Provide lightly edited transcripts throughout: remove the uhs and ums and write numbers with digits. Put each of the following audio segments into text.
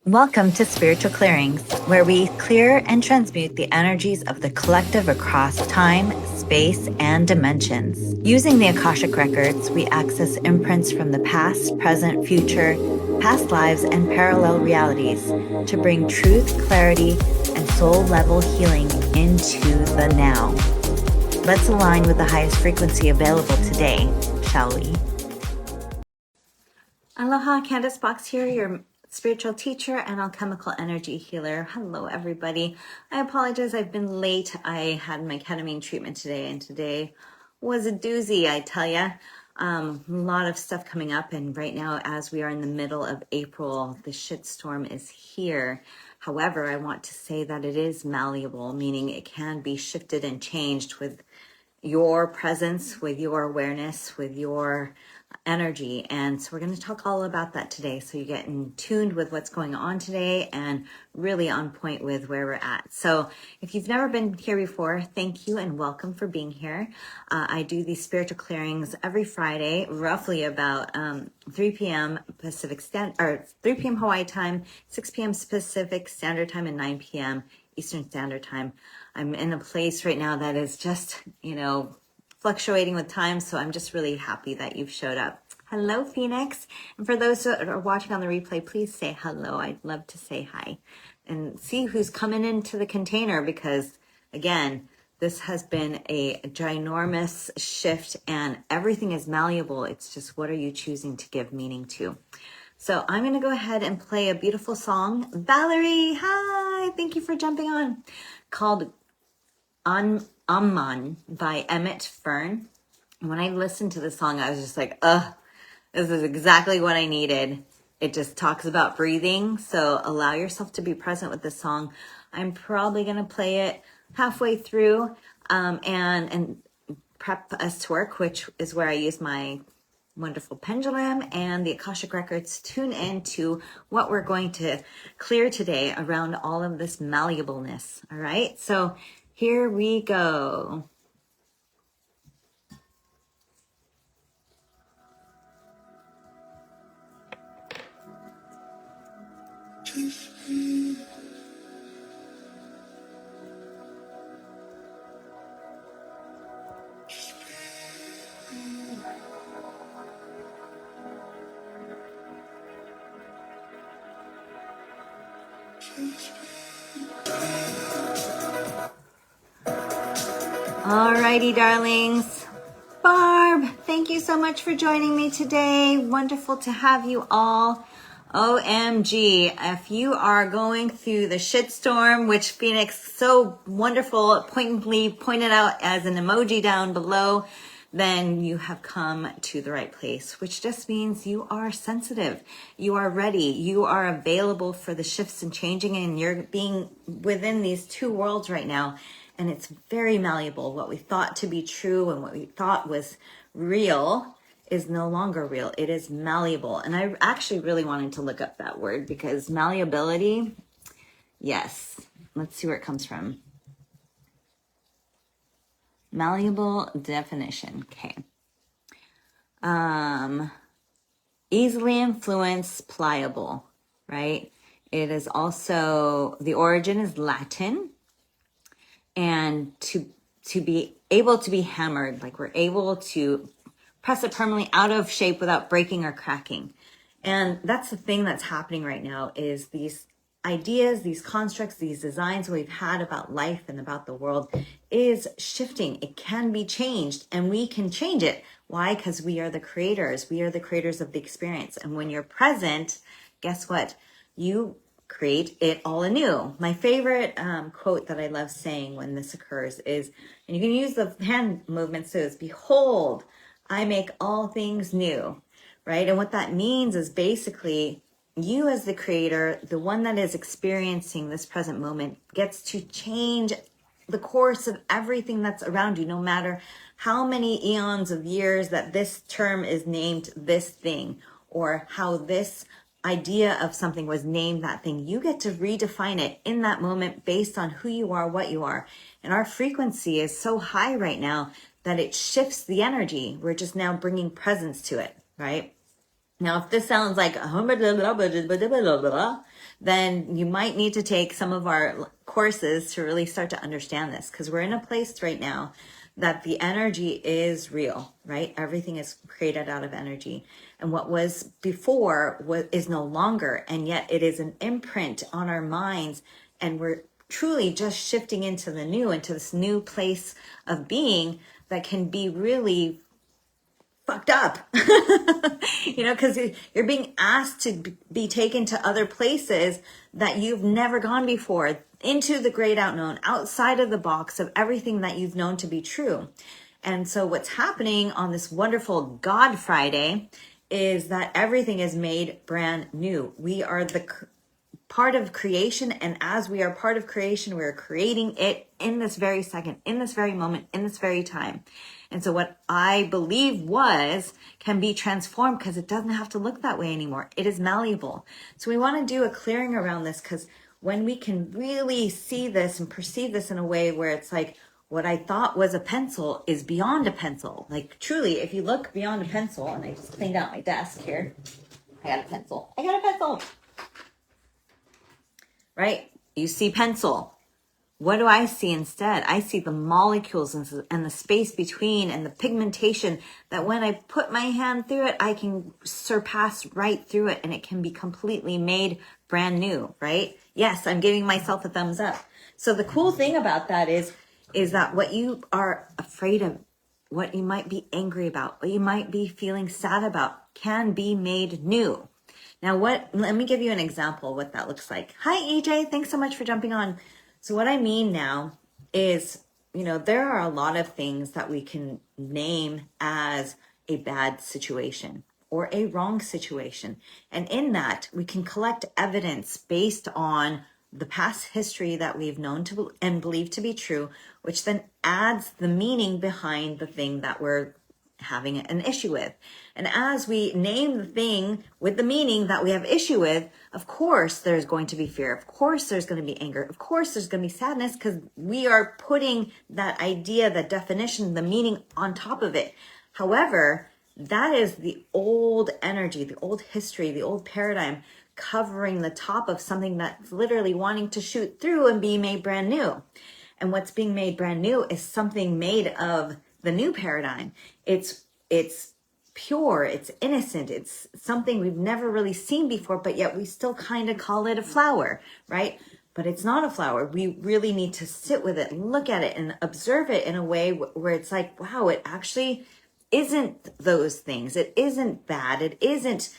Welcome to Spiritual Clearings, where we clear and transmute the energies of the collective across time, space, and dimensions. Using the Akashic Records, we access imprints from the past, present, future, past lives, and parallel realities to bring truth, clarity, and soul-level healing into the now. Let's align with the highest frequency available today, shall we? Aloha, Candace Box here, your spiritual teacher and alchemical energy healer. Hello, everybody. I apologize, I've been late. I had my ketamine treatment today, and today was a doozy, I tell ya. A lot of stuff coming up, and right now, as we are in the middle of April, the shitstorm is here. However, I want to say that it is malleable, meaning it can be shifted and changed with your presence, with your awareness, with your energy. And so we're going to talk all about that today, so you get in tuned with what's going on today and really on point with where we're at. So if you've never been here before, thank you and welcome for being here. I do these spiritual clearings every Friday, roughly about 3 p.m. Pacific Standard, or 3 p.m. Hawaii time, 6 p.m. Pacific Standard Time, and 9 p.m. Eastern Standard Time. I'm in a place right now that is just, fluctuating with time. So I'm just really happy that you've showed up. Hello, Phoenix. And for those that are watching on the replay, please say hello. I'd love to say hi and see who's coming into the container, because again, this has been a ginormous shift and everything is malleable. It's just, what are you choosing to give meaning to? So I'm going to go ahead and play a beautiful song. Valerie, hi. Thank you for jumping on. Called Amman by Emmett Fern. And when I listened to the song, I was just like, this is exactly what I needed. It just talks about breathing. So allow yourself to be present with the song. I'm probably going to play it halfway through and prep us to work, which is where I use my wonderful pendulum and the Akashic Records tune into what we're going to clear today around all of this malleableness. All right. So here we go. Alrighty, darlings. Barb, thank you so much for joining me today. Wonderful to have you all. OMG, if you are going through the shitstorm, which Phoenix so wonderful pointedly pointed out as an emoji down below, then you have come to the right place, which just means you are sensitive, you are ready, you are available for the shifts and changing, and you're being within these two worlds right now. And it's very malleable. What we thought to be true and what we thought was real is no longer real. It is malleable. And I actually really wanted to look up that word, because malleability, yes. Let's see where it comes from. Malleable definition. Okay. Easily influenced, pliable, right? It is also, the origin is Latin. And to be able to be hammered, like we're able to press it permanently out of shape without breaking or cracking. And that's the thing that's happening right now, is these ideas, these constructs, these designs we've had about life and about the world is shifting. It can be changed, and we can change it. Why? Because we are the creators. We are the creators of the experience. And when you're present, guess what? You create it all anew. My favorite quote that I love saying when this occurs is, and you can use the hand movements too, is, behold, I make all things new, right? And what that means is basically you as the creator, the one that is experiencing this present moment, gets to change the course of everything that's around you, no matter how many eons of years that this term is named this thing, or how this idea of something was named that thing. You get to redefine it in that moment based on who you are, what you are. And our frequency is so high right now that it shifts the energy. We're just now bringing presence to it, right? Now, if this sounds like then you might need to take some of our courses to really start to understand this, because we're in a place right now that the energy is real, right? Everything is created out of energy. And what was before is no longer. And yet it is an imprint on our minds. And we're truly just shifting into the new, into this new place of being that can be really fucked up, because you're being asked to be taken to other places that you've never gone before, into the great unknown, outside of the box of everything that you've known to be true. And so what's happening on this wonderful God Friday is that everything is made brand new. We are the part of creation, and as we are part of creation, we're creating it in this very second, in this very moment, in this very time. And so what I believe can be transformed, because it doesn't have to look that way anymore. It is malleable. So we want to do a clearing around this, because when we can really see this and perceive this in a way where it's like, what I thought was a pencil is beyond a pencil. Like truly, if you look beyond a pencil, and I just cleaned out my desk here. I got a pencil. Right? You see pencil. What do I see instead? I see the molecules and the space between, and the pigmentation that when I put my hand through it, I can surpass right through it, and it can be completely made brand new, right? Yes, I'm giving myself a thumbs up. So the cool thing about that is that what you are afraid of, what you might be angry about, what you might be feeling sad about, can be made new. Now, let me give you an example of what that looks like. Hi, EJ. Thanks so much for jumping on. So what I mean now is, there are a lot of things that we can name as a bad situation or a wrong situation. And in that, we can collect evidence based on the past history that we've known to and believe to be true, which then adds the meaning behind the thing that we're having an issue with. And as we name the thing with the meaning that we have issue with, of course there's going to be fear, of course there's going to be anger, of course there's going to be sadness, because we are putting that idea, that definition, the meaning on top of it. However, that is the old energy, the old history, the old paradigm covering the top of something that's literally wanting to shoot through and be made brand new. And what's being made brand new is something made of the new paradigm. It's pure, it's innocent, it's something we've never really seen before, but yet we still kind of call it a flower, right? But it's not a flower. We really need to sit with it, look at it, and observe it in a way where it's like, wow, it actually isn't those things. It isn't bad. It isn't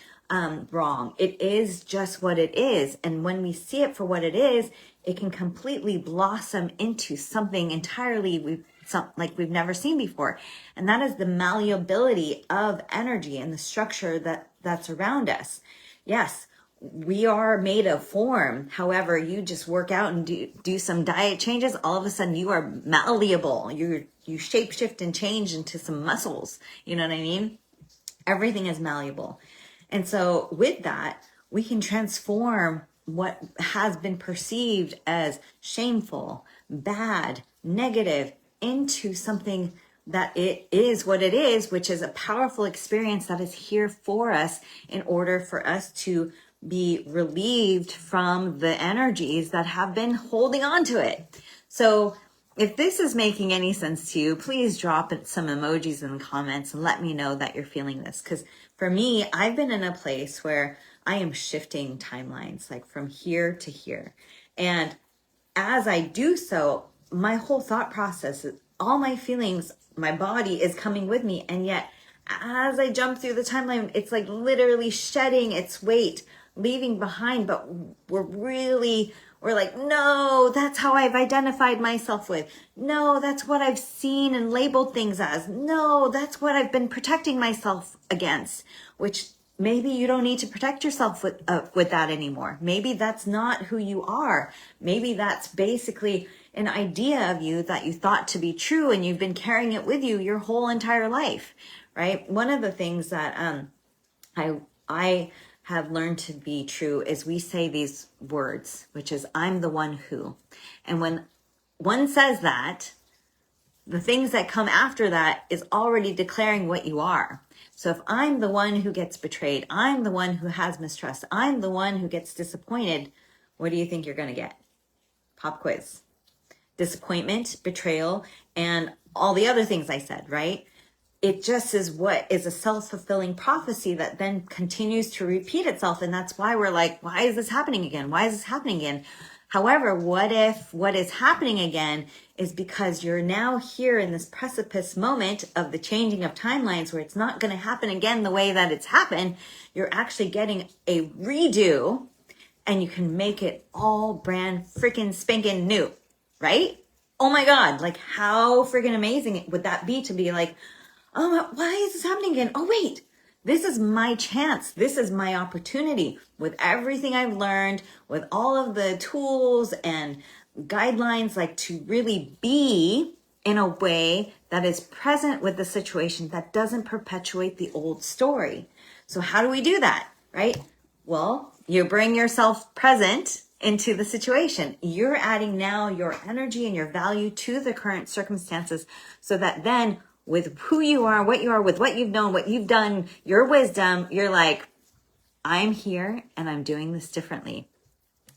wrong. It is just what it is. And when we see it for what it is, it can completely blossom into something entirely we've never seen before. And that is the malleability of energy and the structure that's around us. Yes, we are made of form. However, you just work out and do some diet changes, all of a sudden you are malleable. You shape shift and change into some muscles. You know what I mean? Everything is malleable. And so with that, we can transform what has been perceived as shameful, bad, negative, into something that it is what it is, which is a powerful experience that is here for us in order for us to be relieved from the energies that have been holding on to it. So if this is making any sense to you, please drop some emojis in the comments and let me know that you're feeling this. Because for me, I've been in a place where I am shifting timelines, like from here to here. And as I do so, my whole thought process, all my feelings, my body is coming with me. And yet, as I jump through the timeline, it's like literally shedding its weight, leaving behind. But we're like, no, that's how I've identified myself with. No, that's what I've seen and labeled things as. No, that's what I've been protecting myself against, which maybe you don't need to protect yourself with that anymore. Maybe that's not who you are. Maybe that's basically an idea of you that you thought to be true, and you've been carrying it with you your whole entire life, right? One of the things that I have learned to be true is we say these words, which is, I'm the one who. And when one says that, the things that come after that is already declaring what you are. So if I'm the one who gets betrayed, I'm the one who has mistrust, I'm the one who gets disappointed, what do you think you're going to get? Pop quiz. Disappointment, betrayal, and all the other things I said, right? It just is what is a self-fulfilling prophecy that then continues to repeat itself. And that's why we're like, why is this happening again? Why is this happening again? However, what if what is happening again is because you're now here in this precipice moment of the changing of timelines where it's not going to happen again the way that it's happened. You're actually getting a redo and you can make it all brand freaking spanking new, right? Oh my God, like how freaking amazing would that be to be like, oh, why is this happening again? Oh, wait, this is my chance. This is my opportunity with everything I've learned, with all of the tools and guidelines, like to really be in a way that is present with the situation that doesn't perpetuate the old story. So how do we do that, right? Well, you bring yourself present into the situation. You're adding now your energy and your value to the current circumstances so that then with who you are, with what you've known, what you've done, your wisdom, you're like, I'm here and I'm doing this differently.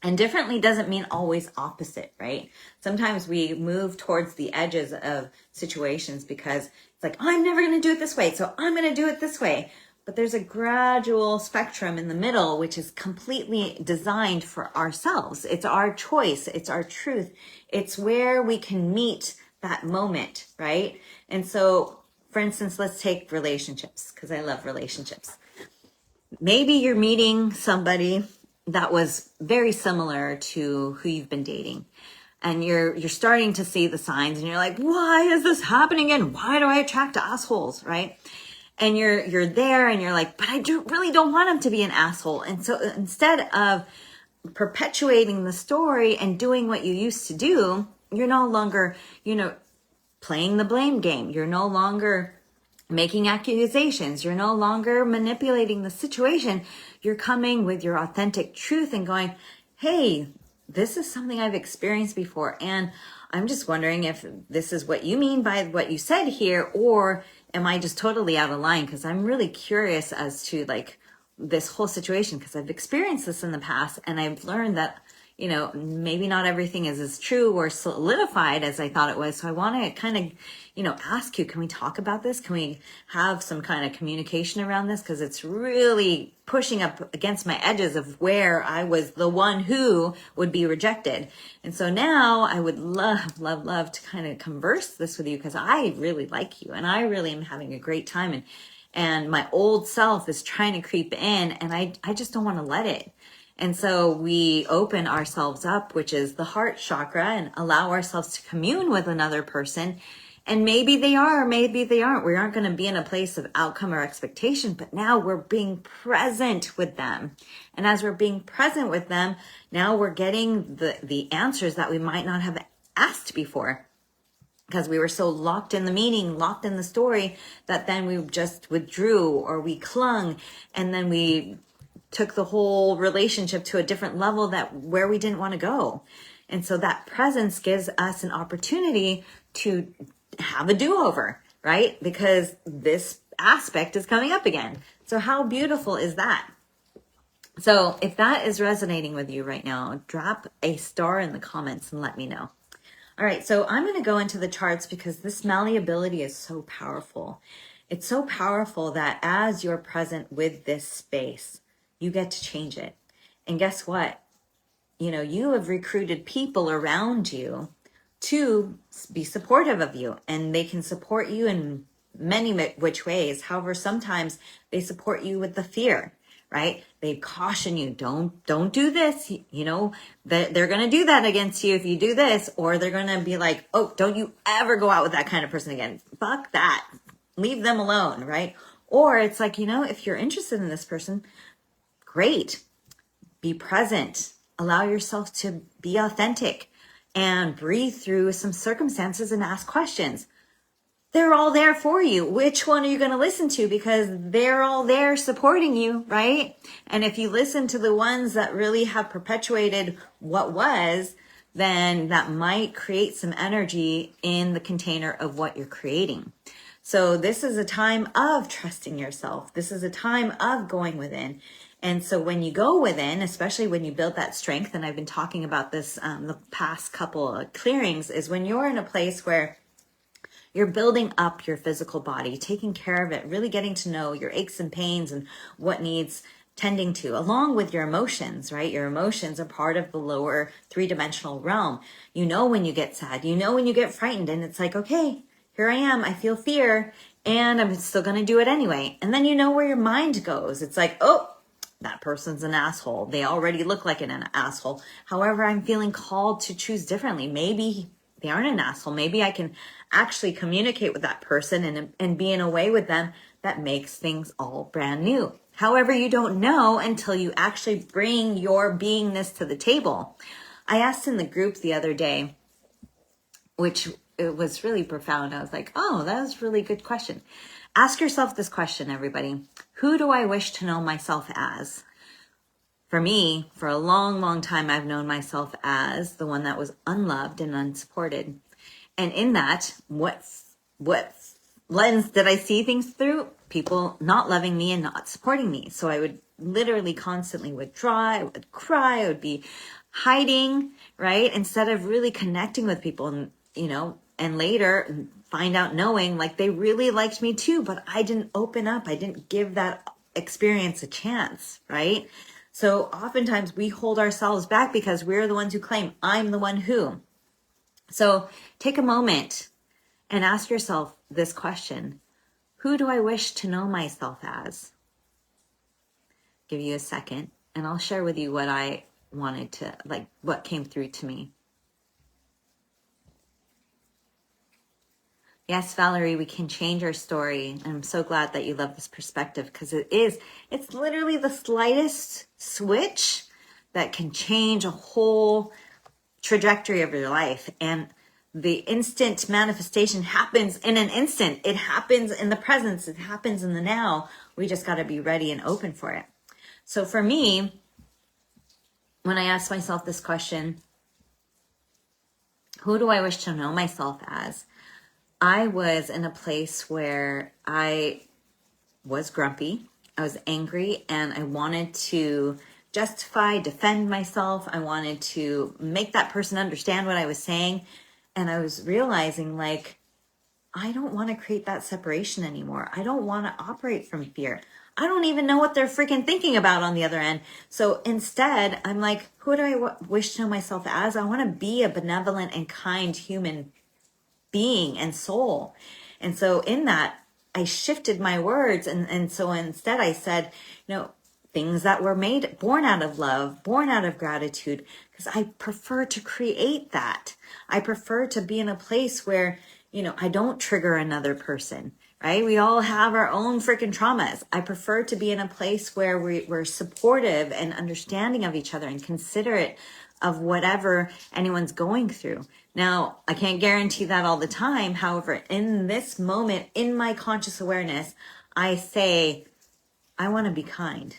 And differently doesn't mean always opposite, right? Sometimes we move towards the edges of situations because it's like, I'm never going to do it this way, so I'm going to do it this way. But there's a gradual spectrum in the middle, which is completely designed for ourselves. It's our choice. It's our truth. It's where we can meet that moment, right? And so, for instance, let's take relationships, because I love relationships. Maybe you're meeting somebody that was very similar to who you've been dating. And you're starting to see the signs and you're like, why is this happening again? Why do I attract assholes, right? And you're there and you're like, but I really don't want him to be an asshole. And so instead of perpetuating the story and doing what you used to do, you're no longer, playing the blame game. You're no longer making accusations. You're no longer manipulating the situation. You're coming with your authentic truth and going, hey, this is something I've experienced before. And I'm just wondering if this is what you mean by what you said here, or am I just totally out of line? Because I'm really curious as to like this whole situation, because I've experienced this in the past and I've learned that, maybe not everything is as true or solidified as I thought it was. So I want to kind of, ask you, can we talk about this? Can we have some kind of communication around this? Because it's really pushing up against my edges of where I was the one who would be rejected. And so now I would love to kind of converse this with you, because I really like you and I really am having a great time. And my old self is trying to creep in and I just don't want to let it. And so we open ourselves up, which is the heart chakra, and allow ourselves to commune with another person. And maybe they are, maybe they aren't. We aren't going to be in a place of outcome or expectation, but now we're being present with them. And as we're being present with them, now we're getting the answers that we might not have asked before, because we were so locked in the meaning, locked in the story, that then we just withdrew or we clung, and then we took the whole relationship to a different level where we didn't want to go. And so that presence gives us an opportunity to have a do-over, right? Because this aspect is coming up again. So how beautiful is that? So if that is resonating with you right now, drop a star in the comments and let me know. All right, so I'm going to go into the charts because this malleability is so powerful. It's so powerful that as you're present with this space, you get to change it. And guess what? You have recruited people around you to be supportive of you, and they can support you in many which ways. However, sometimes they support you with the fear, right? They caution you, don't do this. That they're going to do that against you if you do this, or they're going to be like, oh, don't you ever go out with that kind of person again. Fuck that. Leave them alone, right? Or it's like, if you're interested in this person, great. Be present. Allow yourself to be authentic and breathe through some circumstances and ask questions. They're all there for you. Which one are you going to listen to? Because they're all there supporting you, right? And if you listen to the ones that really have perpetuated what was, then that might create some energy in the container of what you're creating. So this is a time of trusting yourself. This is a time of going within. And so when you go within, especially when you build that strength, and I've been talking about this the past couple of clearings, is when you're in a place where you're building up your physical body, taking care of it, really getting to know your aches and pains and what needs tending to, along with your emotions, right? Your emotions are part of the lower three-dimensional realm. You know when you get sad, you know when you get frightened, and it's like, okay, here I am, I feel fear, and I'm still going to do it anyway. And then you know where your mind goes. It's like, oh, that person's an asshole. They already look like an asshole. However, I'm feeling called to choose differently. Maybe they aren't an asshole. Maybe I can actually communicate with that person and be in a way with them that makes things all brand new. However, you don't know until you actually bring your beingness to the table. I asked in the group the other day, which it was really profound. I was like, oh, that was a really good question. Ask yourself this question, everybody. Who do I wish to know myself as? For me, for a long, long time, I've known myself as the one that was unloved and unsupported. And in that, what lens did I see things through? People not loving me and not supporting me. So I would literally constantly withdraw, I would cry, I would be hiding, right? Instead of really connecting with people and, and later find out knowing like they really liked me too, but I didn't open up. I didn't give that experience a chance, right? So oftentimes we hold ourselves back because we're the ones who claim I'm the one who. So take a moment and ask yourself this question. Who do I wish to know myself as? Give you a second and I'll share with you what I wanted to, what came through to me. Yes, Valerie, we can change our story. I'm so glad that you love this perspective because it's literally the slightest switch that can change a whole trajectory of your life. And the instant manifestation happens in an instant. It happens in the presence. It happens in the now. We just got to be ready and open for it. So for me, when I ask myself this question, who do I wish to know myself as? I was in a place where I was grumpy, I was angry, and I wanted to justify, defend myself. I wanted to make that person understand what I was saying. And I was realizing I don't want to create that separation anymore. I don't want to operate from fear. I don't even know what they're freaking thinking about on the other end. So instead, I'm like, who do I wish to know myself as? I want to be a benevolent and kind human being and soul. And so in that, I shifted my words. And so instead I said, things that were born out of love, born out of gratitude, because I prefer to create that. I prefer to be in a place where, I don't trigger another person, right? We all have our own freaking traumas. I prefer to be in a place where we're supportive and understanding of each other and considerate of whatever anyone's going through. Now, I can't guarantee that all the time. However, in this moment, in my conscious awareness, I say, I want to be kind.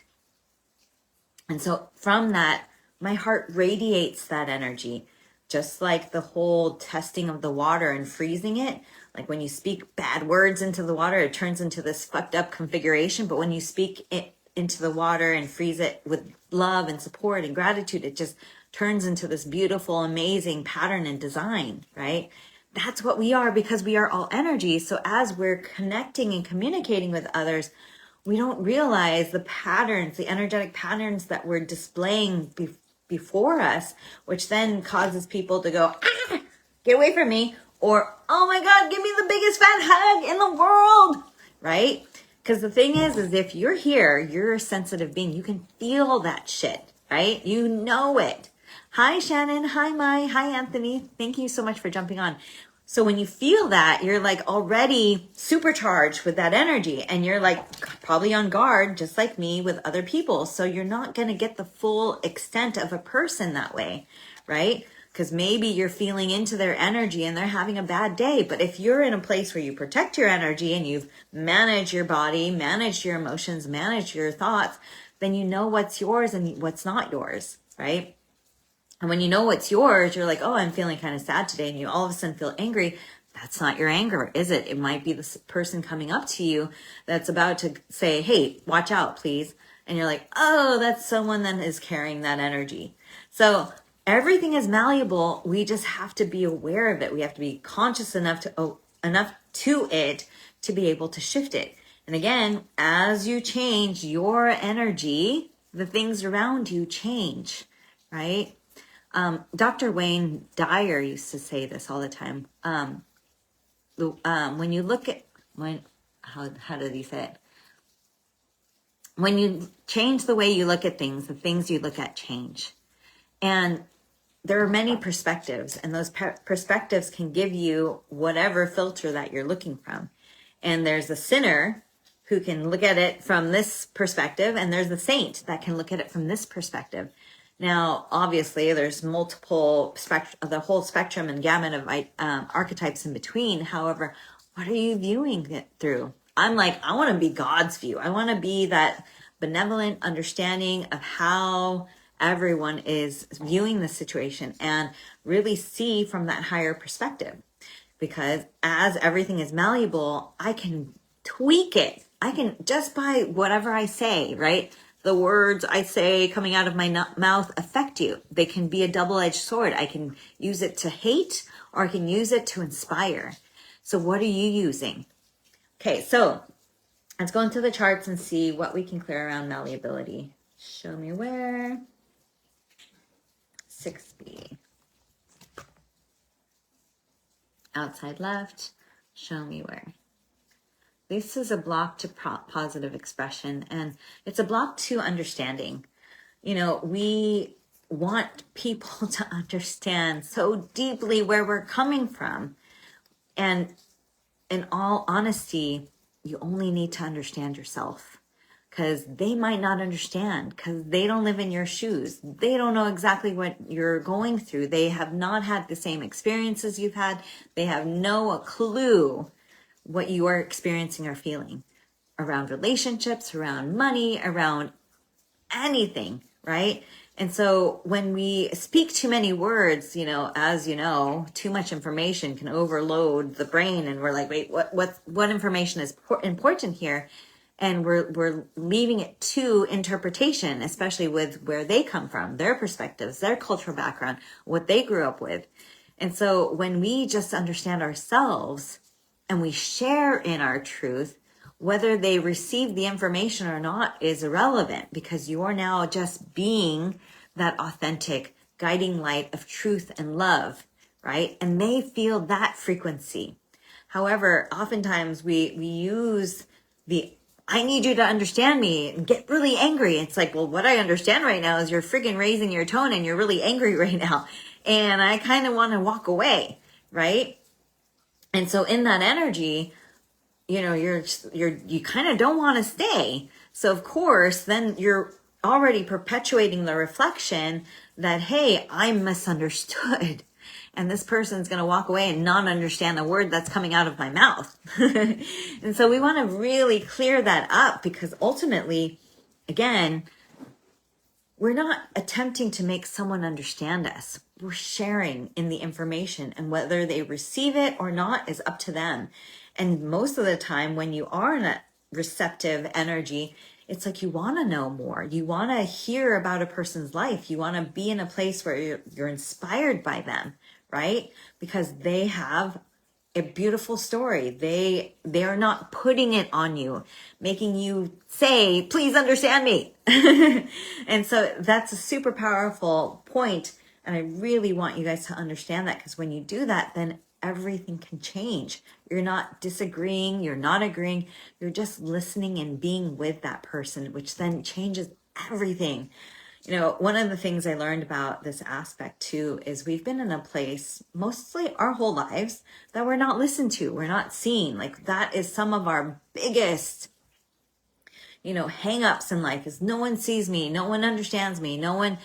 And so from that, my heart radiates that energy, just like the whole testing of the water and freezing it. Like when you speak bad words into the water, it turns into this fucked up configuration. But when you speak it into the water and freeze it with love and support and gratitude, it just turns into this beautiful, amazing pattern and design, right? That's what we are because we are all energy. So as we're connecting and communicating with others, we don't realize the patterns, the energetic patterns that we're displaying before us, which then causes people to go, get away from me, or, oh my God, give me the biggest fat hug in the world, right? Because the thing is if you're here, you're a sensitive being. You can feel that shit, right? You know it. Hi, Shannon. Hi, Mai. Hi, Anthony. Thank you so much for jumping on. So when you feel that, you're already supercharged with that energy and you're probably on guard, just like me, with other people. So you're not going to get the full extent of a person that way, right? Because maybe you're feeling into their energy and they're having a bad day. But if you're in a place where you protect your energy and you've managed your body, managed your emotions, managed your thoughts, then you know what's yours and what's not yours, right? And when you know what's yours, you're like, oh, I'm feeling kind of sad today. And you all of a sudden feel angry. That's not your anger, is it? It might be this person coming up to you that's about to say, hey, watch out, please. And you're like, oh, that's someone that is carrying that energy. So everything is malleable. We just have to be aware of it. We have to be conscious enough to it to be able to shift it. And again, as you change your energy, the things around you change, right? Dr. Wayne Dyer used to say this all the time. When you look at how did he say it? When you change the way you look at things, the things you look at change. And there are many perspectives, and those perspectives can give you whatever filter that you're looking from. And there's a sinner who can look at it from this perspective, and there's the saint that can look at it from this perspective. Now, obviously, there's multiple the whole spectrum and gamut of archetypes in between. However, what are you viewing it through? I'm like, I want to be God's view. I want to be that benevolent understanding of how everyone is viewing the situation and really see from that higher perspective. Because as everything is malleable, I can tweak it. I can, just by whatever I say, right? The words I say coming out of my mouth affect you. They can be a double-edged sword. I can use it to hate, or I can use it to inspire. So what are you using? Okay, so let's go into the charts and see what we can clear around malleability. Show me where. 6B. Outside left. Show me where. This is a block to positive expression, and it's a block to understanding. You know, we want people to understand so deeply where we're coming from. And in all honesty, you only need to understand yourself, because they might not understand, because they don't live in your shoes. They don't know exactly what you're going through. They have not had the same experiences you've had. They have no clue what you are experiencing or feeling around relationships, around money, around anything, right? And so when we speak too many words, you know, as you know, too much information can overload the brain, and we're like, wait, what information is important here? And we're leaving it to interpretation, especially with where they come from, their perspectives, their cultural background, what they grew up with. And so when we just understand ourselves and we share in our truth, whether they receive the information or not is irrelevant, because you are now just being that authentic guiding light of truth and love, right? And they feel that frequency. However, oftentimes we use the I need you to understand me and get really angry. It's like, well, what I understand right now is you're friggin' raising your tone and you're really angry right now. And I kind of want to walk away, right? And so in that energy, you know, you kind of don't want to stay. So of course, then you're already perpetuating the reflection that, hey, I'm misunderstood. And this person's going to walk away and not understand the word that's coming out of my mouth. And so we want to really clear that up, because ultimately, again, we're not attempting to make someone understand us. We're sharing in the information, and whether they receive it or not is up to them. And most of the time when you are in a receptive energy, it's like you want to know more. You want to hear about a person's life. You want to be in a place where you're inspired by them, right? Because they have a beautiful story. They are not putting it on you, making you say, please understand me. And so that's a super powerful point. And I really want you guys to understand that, because when you do that, then everything can change. You're not disagreeing. You're not agreeing. You're just listening and being with that person, which then changes everything. You know, one of the things I learned about this aspect too is we've been in a place mostly our whole lives that we're not listened to. We're not seen. Like, that is some of our biggest, you know, hang-ups in life, is no one sees me, no one understands me, no one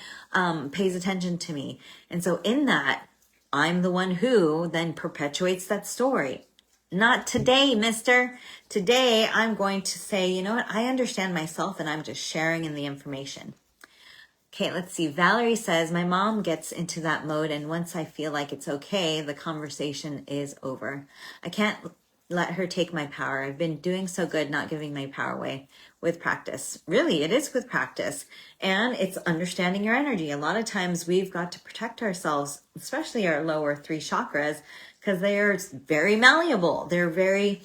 pays attention to me. And so in that, I'm the one who then perpetuates that story. Not today, mister. Today, I'm going to say, you know what? I understand myself, and I'm just sharing in the information. Okay, let's see. Valerie says, my mom gets into that mode, and once I feel like it's okay, the conversation is over. I can't let her take my power. I've been doing so good not giving my power away. with practice. Really, it is with practice. And it's understanding your energy. A lot of times we've got to protect ourselves, especially our lower 3 chakras, because they are very malleable. They're very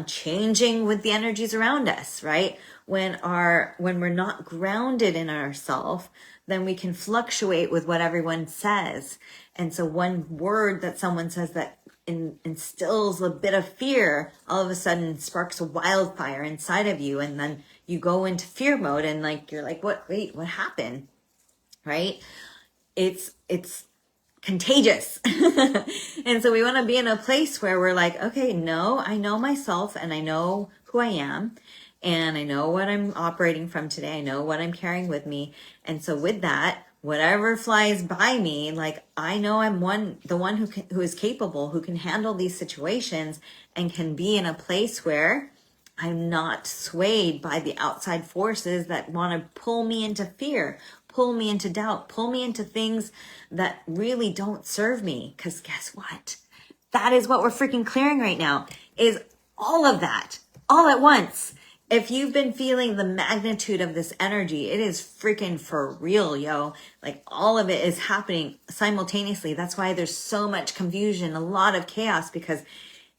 changing with the energies around us, right? When we're not grounded in ourselves, then we can fluctuate with what everyone says. And so one word that someone says that instills a bit of fear, all of a sudden sparks a wildfire inside of you. And then you go into fear mode and like, you're like, wait, what happened? Right? It's contagious. And so we want to be in a place where we're like, okay, no, I know myself and I know who I am and I know what I'm operating from today. I know what I'm carrying with me. And so with that, whatever flies by me, like I know I'm the one who is capable, who can handle these situations and can be in a place where I'm not swayed by the outside forces that want to pull me into fear, pull me into doubt, pull me into things that really don't serve me. Because guess what? That is what we're freaking clearing right now, is all of that, all at once. If you've been feeling the magnitude of this energy, it is freaking for real, yo. Like all of it is happening simultaneously. That's why there's so much confusion, a lot of chaos, because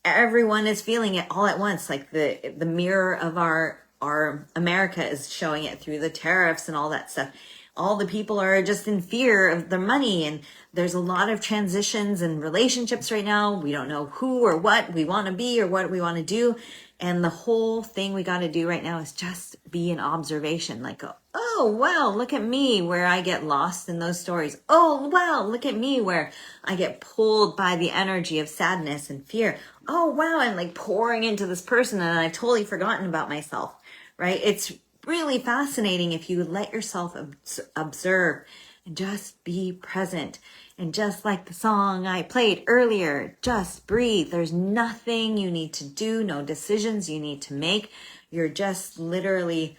everyone is feeling it all at once. Like the mirror of our America is showing it through the tariffs and all that stuff. All the people are just in fear of their money, and there's a lot of transitions and relationships right now. We don't know who or what we want to be or what we want to do. And the whole thing we got to do right now is just be in observation. Like, oh, wow, look at me where I get lost in those stories. Oh, wow, look at me where I get pulled by the energy of sadness and fear. Oh, wow, I'm like pouring into this person and I've totally forgotten about myself, right? It's really fascinating if you let yourself observe and just be present. And just like the song I played earlier, just breathe. There's nothing you need to do, no decisions you need to make. You're just literally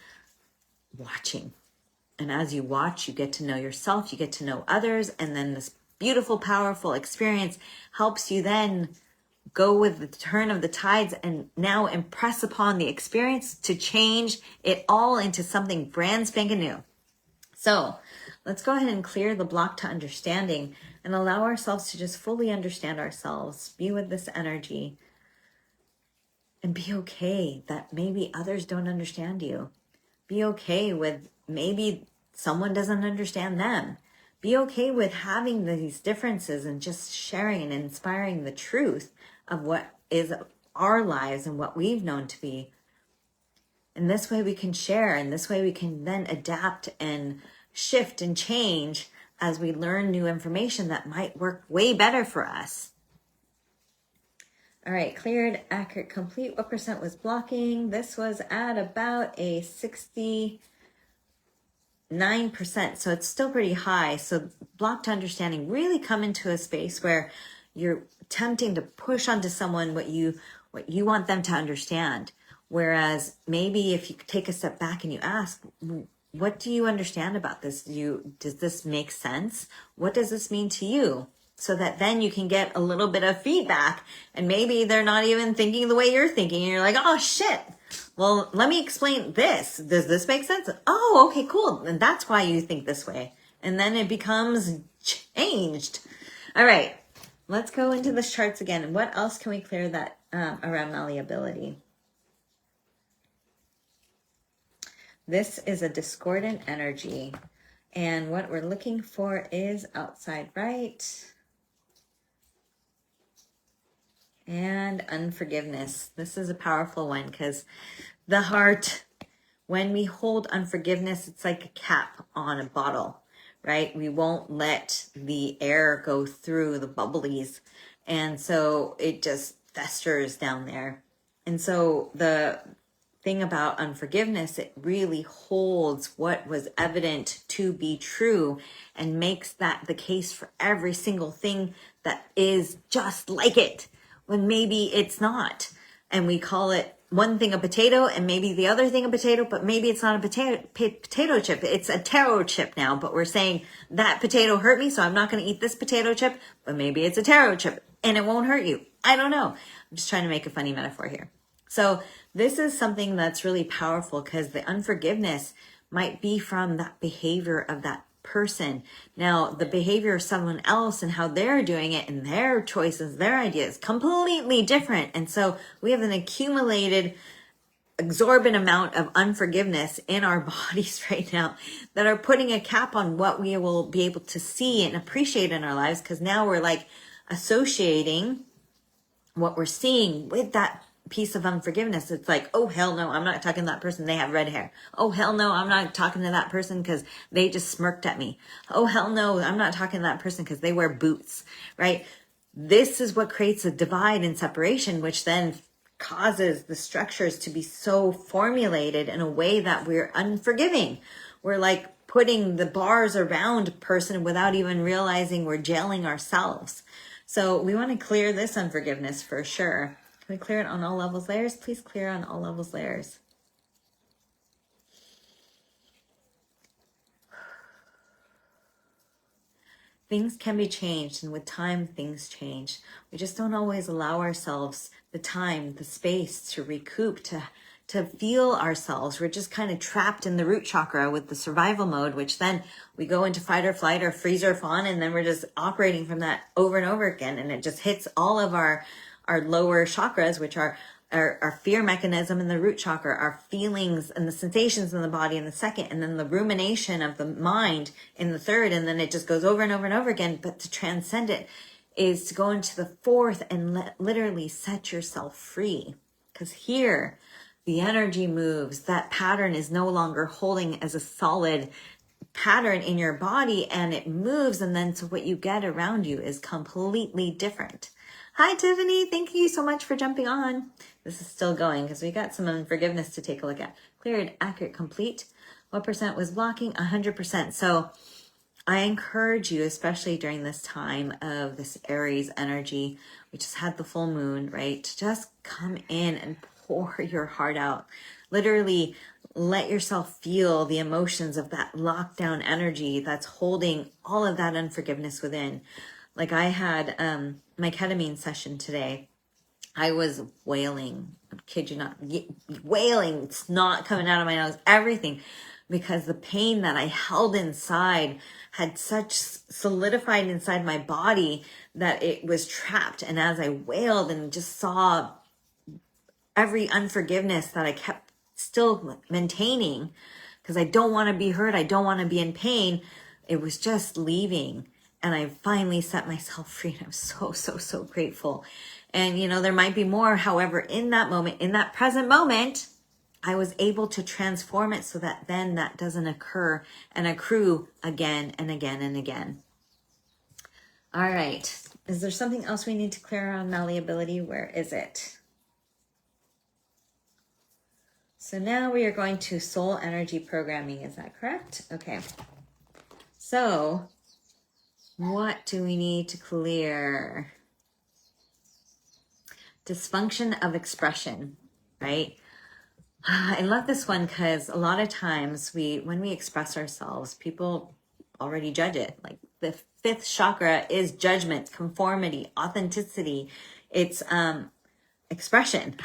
watching. And as you watch, you get to know yourself, you get to know others, and then this beautiful, powerful experience helps you then go with the turn of the tides and now impress upon the experience to change it all into something brand spanking new. So let's go ahead and clear the block to understanding and allow ourselves to just fully understand ourselves, be with this energy, and be okay that maybe others don't understand you. Be okay with maybe someone doesn't understand them. Be okay with having these differences and just sharing and inspiring the truth of what is our lives and what we've known to be. And this way we can share, and this way we can then adapt and shift and change as we learn new information that might work way better for us. All right, cleared, accurate, complete. What percent was blocking? This was at about a 69%. So it's still pretty high. So block to understanding, really come into a space where you're attempting to push onto someone what you want them to understand. Whereas maybe if you take a step back and you ask, what do you understand about this? Does this make sense? What does this mean to you? So that then you can get a little bit of feedback, and maybe they're not even thinking the way you're thinking. And you're like, oh shit. Well, let me explain this. Does this make sense? Oh, okay, cool. And that's why you think this way. And then it becomes changed. All right, let's go into the charts again. What else can we clear that around malleability? This is a discordant energy. And what we're looking for is outside right and unforgiveness. This is a powerful one because the heart, when we hold unforgiveness, it's like a cap on a bottle, right? We won't let the air go through the bubblies. And so it just festers down there. And so the thing about unforgiveness, it really holds what was evident to be true and makes that the case for every single thing that is just like it, when maybe it's not. And we call it one thing a potato and maybe the other thing a potato, but maybe it's not a potato chip. It's a taro chip now, but we're saying that potato hurt me, so I'm not going to eat this potato chip, but maybe it's a taro chip and it won't hurt you. I don't know. I'm just trying to make a funny metaphor here. So this is something that's really powerful because the unforgiveness might be from that behavior of that person. Now, the behavior of someone else and how they're doing it and their choices, their ideas, completely different. And so we have an accumulated exorbitant amount of unforgiveness in our bodies right now that are putting a cap on what we will be able to see and appreciate in our lives, because now we're like associating what we're seeing with that piece of unforgiveness. It's like, oh hell no, I'm not talking to that person, they have red hair. Oh hell no, I'm not talking to that person because they just smirked at me. Oh hell no, I'm not talking to that person because they wear boots, right? This is what creates a divide and separation, which then causes the structures to be so formulated in a way that we're unforgiving. We're like putting the bars around a person without even realizing we're jailing ourselves. So we want to clear this unforgiveness for sure. Can we clear it on all levels layers? Please clear on all levels layers. Things can be changed, and with time, things change. We just don't always allow ourselves the time, the space to recoup, to feel ourselves. We're just kind of trapped in the root chakra with the survival mode, which then we go into fight or flight or freeze or fawn, and then we're just operating from that over and over again. And it just hits all of our lower chakras, which are our fear mechanism in the root chakra, our feelings and the sensations in the body in the second, and then the rumination of the mind in the third, and then it just goes over and over and over again. But to transcend it is to go into the fourth and literally set yourself free. Because here, the energy moves. That pattern is no longer holding as a solid pattern in your body, and it moves, and then so what you get around you is completely different. Hi, Tiffany. Thank you so much for jumping on. This is still going because we got some unforgiveness to take a look at. Cleared, accurate, complete. What percent was blocking? 100%. So I encourage you, especially during this time of this Aries energy, we just had the full moon, right? To just come in and pour your heart out. Literally let yourself feel the emotions of that lockdown energy that's holding all of that unforgiveness within. Like I had my ketamine session today. I was wailing, I kid you not, wailing, snot coming out of my nose, everything, because the pain that I held inside had such solidified inside my body that it was trapped. And as I wailed and just saw every unforgiveness that I kept still maintaining, because I don't want to be hurt, I don't want to be in pain, it was just leaving. And I finally set myself free. And I'm so grateful. And, you know, there might be more. However, in that moment, in that present moment, I was able to transform it so that then that doesn't occur and accrue again and again and again. All right. Is there something else we need to clear on malleability? Where is it? So now we are going to soul energy programming. Is that correct? Okay. So what do we need to clear? Dysfunction of expression, right? I love this one because a lot of times when we express ourselves, people already judge it. Like the fifth chakra is judgment, conformity, authenticity. It's expression.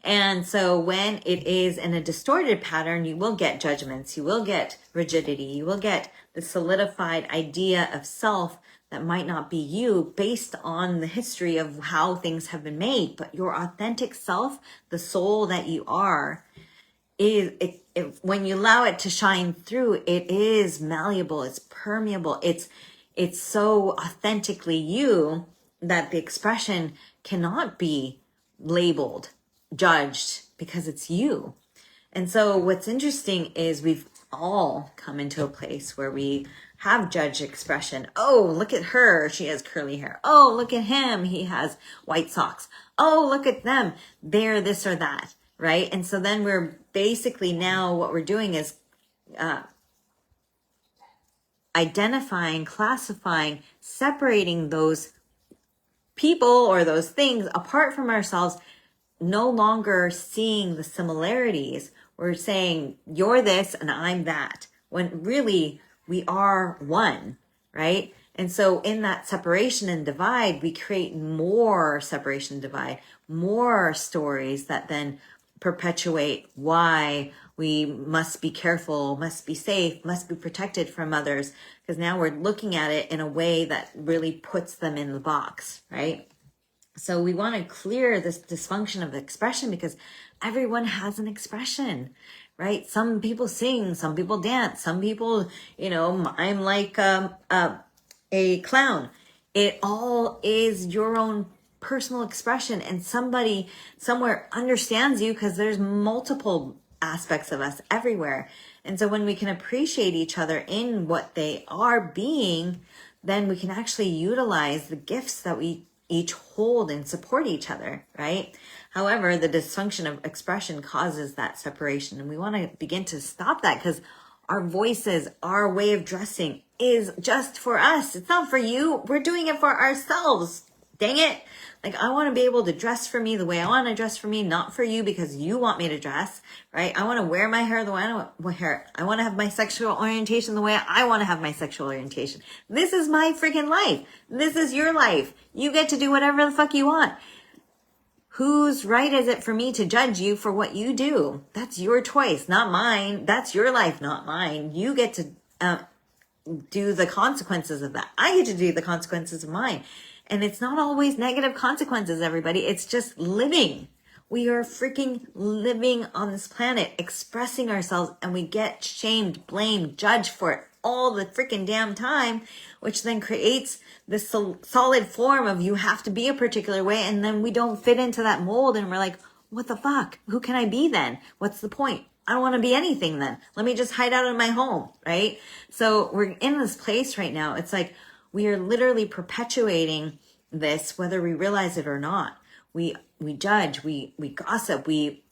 And so when it is in a distorted pattern, you will get judgments, you will get rigidity, you will get the solidified idea of self that might not be you based on the history of how things have been made. But your authentic self, the soul that you are, when you allow it to shine through, it is malleable, it's permeable, it's so authentically you that the expression cannot be labeled, judged, because it's you. And so what's interesting is we've all come into a place where we have judged expression. Oh, look at her, she has curly hair. Oh, look at him, he has white socks. Oh, look at them, they're this or that, right? And so then we're basically now what we're doing is identifying, classifying, separating those people or those things apart from ourselves, no longer seeing the similarities. We're saying you're this and I'm that, when really we are one, right? And so in that separation and divide, we create more separation and divide, more stories that then perpetuate why we must be careful, must be safe, must be protected from others. Because now we're looking at it in a way that really puts them in the box, right? So we want to clear this dysfunction of expression because everyone has an expression, right? Some people sing, some people dance, some people, mime like a clown. It all is your own personal expression, and somebody somewhere understands you because there's multiple aspects of us everywhere. And so when we can appreciate each other in what they are being, then we can actually utilize the gifts that we each hold and support each other, right? However, the dysfunction of expression causes that separation, and we want to begin to stop that because our voices, our way of dressing is just for us. It's not for you. We're doing it for ourselves. Dang it. Like, I want to be able to dress for me the way I want to dress for me, not for you because you want me to dress, right? I want to wear my hair the way I want to wear it. I want to have my sexual orientation the way I want to have my sexual orientation. This is my freaking life. This is your life. You get to do whatever the fuck you want. Whose right is it for me to judge you for what you do? That's your choice, not mine. That's your life, not mine. You get to do the consequences of that. I get to do the consequences of mine. And it's not always negative consequences, everybody. It's just living. We are freaking living on this planet, expressing ourselves, and we get shamed, blamed, judged for it all the freaking damn time, which then creates this solid form of you have to be a particular way, and then we don't fit into that mold, and we're like, what the fuck? Who can I be then? What's the point? I don't want to be anything then. Let me just hide out in my home, right? So we're in this place right now. It's like we are literally perpetuating this, whether we realize it or not. We judge, we gossip, we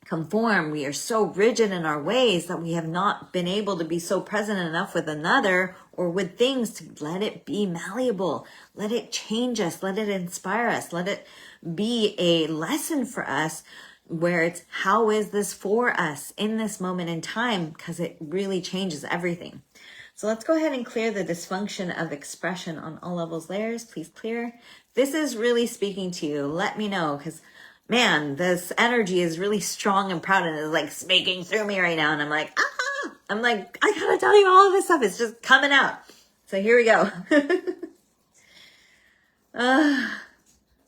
conform. We are so rigid in our ways that we have not been able to be so present enough with another or with things to let it be malleable. Let it change us. Let it inspire us. Let it be a lesson for us where it's how is this for us in this moment in time, because it really changes everything. So let's go ahead and clear the dysfunction of expression on all levels, layers. Please clear. This is really speaking to you. Let me know, because man, this energy is really strong and proud and is like speaking through me right now. And I'm like, I gotta tell you all of this stuff. It's just coming out. So here we go.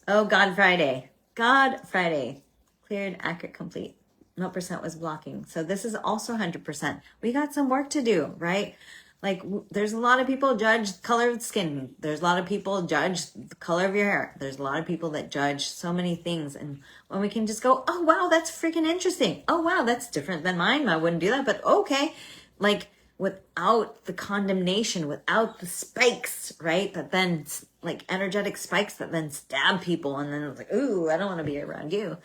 God Friday. God Friday. Cleared, accurate, complete. No percent was blocking. So this is also 100%. We got some work to do, right? Like, there's a lot of people judge color of skin. There's a lot of people judge the color of your hair. There's a lot of people that judge so many things. And when we can just go, oh, wow, that's freaking interesting. Oh, wow, that's different than mine. I wouldn't do that, but okay. Like, without the condemnation, without the spikes, right? That then, like, energetic spikes that then stab people. And then it's like, ooh, I don't want to be around you.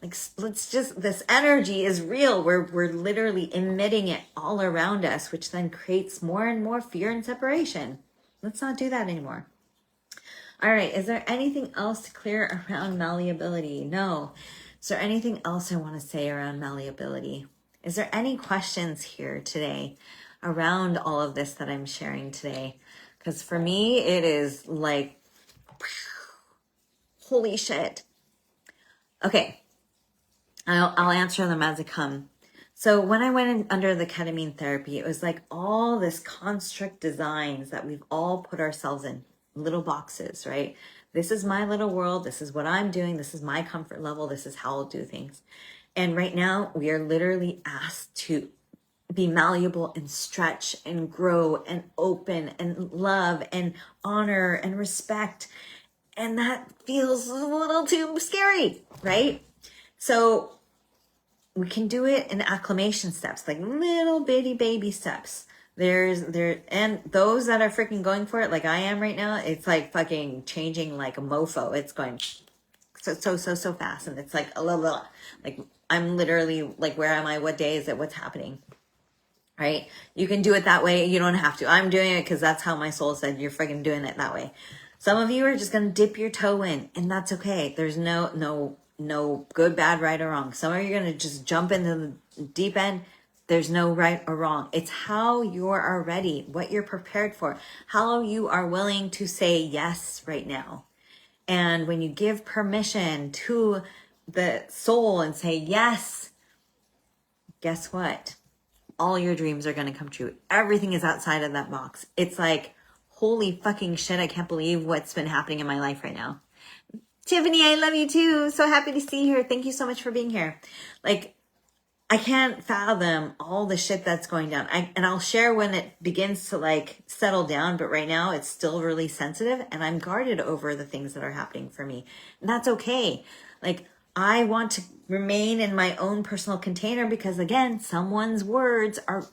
Like, this energy is real. We're literally emitting it all around us, which then creates more and more fear and separation. Let's not do that anymore. All right. Is there anything else to clear around malleability? No. Is there anything else I want to say around malleability? Is there any questions here today around all of this that I'm sharing today? Because for me, it is like, holy shit. Okay. I'll answer them as they come. So when I went in under the ketamine therapy, it was like all this construct designs that we've all put ourselves in, little boxes, right? This is my little world. This is what I'm doing. This is my comfort level. This is how I'll do things. And right now we are literally asked to be malleable and stretch and grow and open and love and honor and respect. And that feels a little too scary, right? So we can do it in acclimation steps, like little bitty baby steps. And those that are freaking going for it, like I am right now, it's like fucking changing like a mofo. It's going so fast. And it's like a little, like I'm literally like, where am I? What day is it? What's happening? Right? You can do it that way. You don't have to. I'm doing it because that's how my soul said you're freaking doing it that way. Some of you are just going to dip your toe in, and that's okay. There's no good, bad, right, or wrong. Some of you are going to just jump into the deep end. There's no right or wrong. It's how you are ready, what you're prepared for, how you are willing to say yes right now. And when you give permission to the soul and say yes, guess what? All your dreams are going to come true. Everything is outside of that box. It's like, holy fucking shit, I can't believe what's been happening in my life right now. Tiffany, I love you too. So happy to see you here. Thank you so much for being here. Like, I can't fathom all the shit that's going down. And I'll share when it begins to like settle down, but right now it's still really sensitive and I'm guarded over the things that are happening for me. And that's okay. Like, I want to remain in my own personal container because again, someone's words are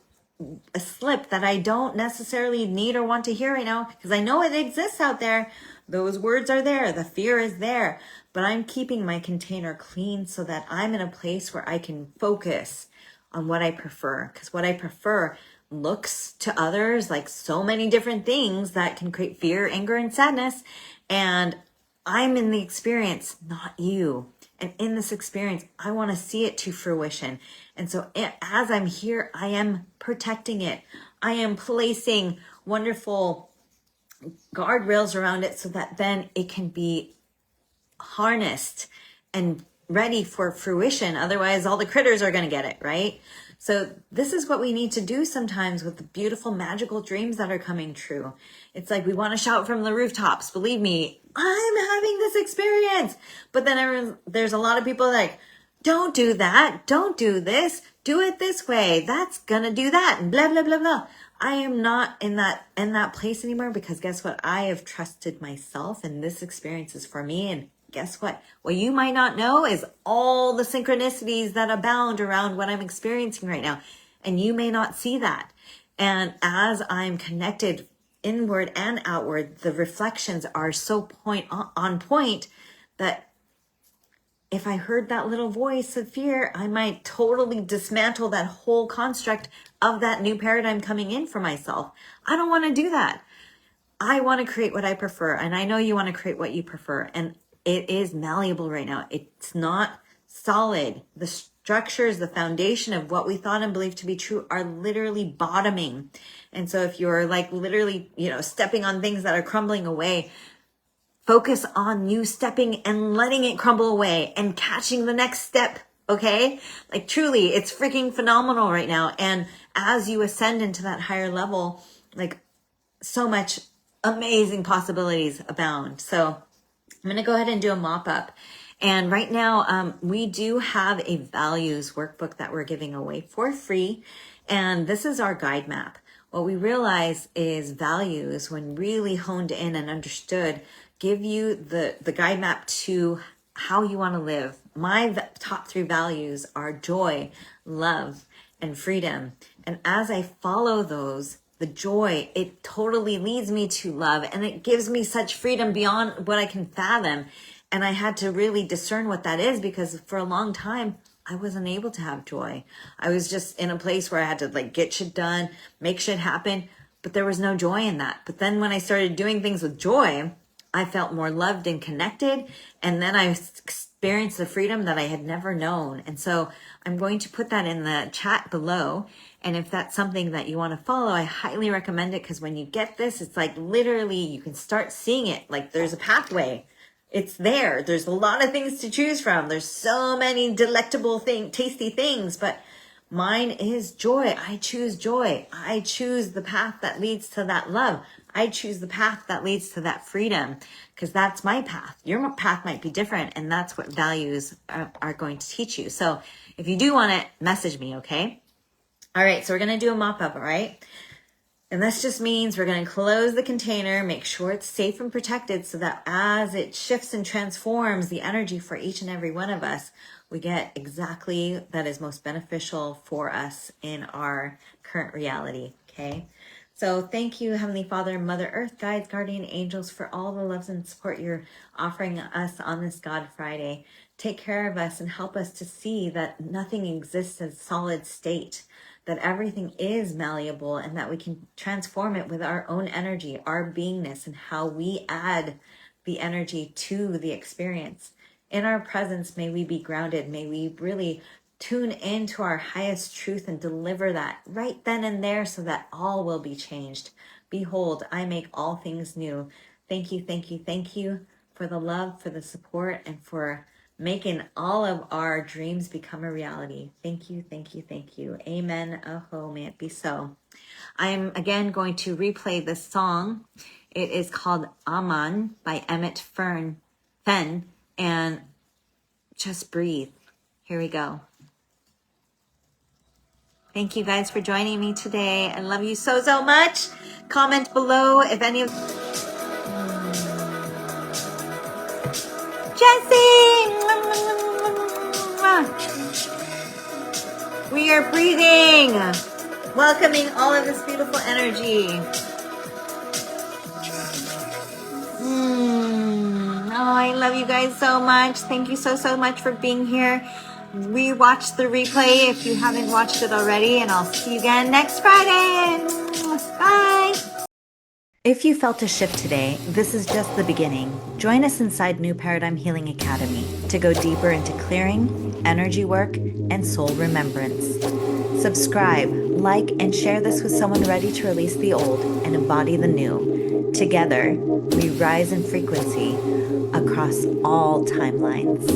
a slip that I don't necessarily need or want to hear right now because I know it exists out there. Those words are there. The fear is there. But I'm keeping my container clean so that I'm in a place where I can focus on what I prefer. Because what I prefer looks to others like so many different things that can create fear, anger, and sadness. And I'm in the experience, not you. And in this experience, I want to see it to fruition. And so as I'm here, I am protecting it. I am placing wonderful guardrails around it so that then it can be harnessed and ready for fruition. Otherwise, all the critters are going to get it, right? So this is what we need to do sometimes with the beautiful, magical dreams that are coming true. It's like we want to shout from the rooftops. Believe me, I'm having this experience. But then there's a lot of people like, don't do that. Don't do this. Do it this way. That's going to do that. And blah, blah, blah, blah. I am not in that place anymore because guess what? I have trusted myself and this experience is for me. And guess what? What you might not know is all the synchronicities that abound around what I'm experiencing right now. And you may not see that. And as I'm connected inward and outward, the reflections are so on point that if I heard that little voice of fear, I might totally dismantle that whole construct of that new paradigm coming in for myself. I don't want to do that. I want to create what I prefer. And I know you want to create what you prefer. And it is malleable right now. It's not solid. The structures, the foundation of what we thought and believed to be true are literally bottoming. And so if you're like literally, stepping on things that are crumbling away, focus on you stepping and letting it crumble away and catching the next step. Okay. Like truly, it's freaking phenomenal right now. And as you ascend into that higher level, like so much amazing possibilities abound. So I'm going to go ahead and do a mop up. And right now, we do have a values workbook that we're giving away for free. And this is our guide map. What we realize is values, when really honed in and understood, give you the guide map to how you want to live. My top 3 values are joy, love, and freedom. And as I follow those, the joy, it totally leads me to love and it gives me such freedom beyond what I can fathom. And I had to really discern what that is because for a long time, I wasn't able to have joy. I was just in a place where I had to like get shit done, make shit happen, but there was no joy in that. But then when I started doing things with joy, I felt more loved and connected. And then I experienced the freedom that I had never known. And so I'm going to put that in the chat below. And if that's something that you want to follow, I highly recommend it because when you get this, it's like literally you can start seeing it. Like there's a pathway. It's there. There's a lot of things to choose from. There's so many delectable tasty things, but mine is joy. I choose joy. I choose the path that leads to that love. I choose the path that leads to that freedom because that's my path. Your path might be different and that's what values are going to teach you. So if you do want it, message me, okay? All right, so we're going to do a mop up, all right? And this just means we're going to close the container, make sure it's safe and protected so that as it shifts and transforms the energy for each and every one of us, we get exactly that is most beneficial for us in our current reality, okay? So thank you, Heavenly Father, Mother Earth, guides, guardian angels, for all the loves and support you're offering us on this God Friday. Take care of us and help us to see that nothing exists as solid state, that everything is malleable and that we can transform it with our own energy, our beingness, and how we add the energy to the experience. In our presence, may we be grounded. May we really tune into our highest truth and deliver that right then and there so that all will be changed. Behold, I make all things new. Thank you, thank you, thank you for the love, for the support, and for making all of our dreams become a reality. Thank you, thank you, thank you. Amen. Oh, may it be so. I'm again going to replay this song. It is called Aman by Emmett Fenn, and just breathe. Here we go. Thank you guys for joining me today. I love you so, so much. Comment below if any of... Jessie! We are breathing. Welcoming all of this beautiful energy. Oh, I love you guys so much. Thank you so, so much for being here. Rewatch the replay if you haven't watched it already, and I'll see you again next Friday. Bye. If you felt a shift today, this is just the beginning. Join us inside New Paradigm Healing Academy to go deeper into clearing, energy work, and soul remembrance. Subscribe, like, and share this with someone ready to release the old and embody the new. Together, we rise in frequency across all timelines.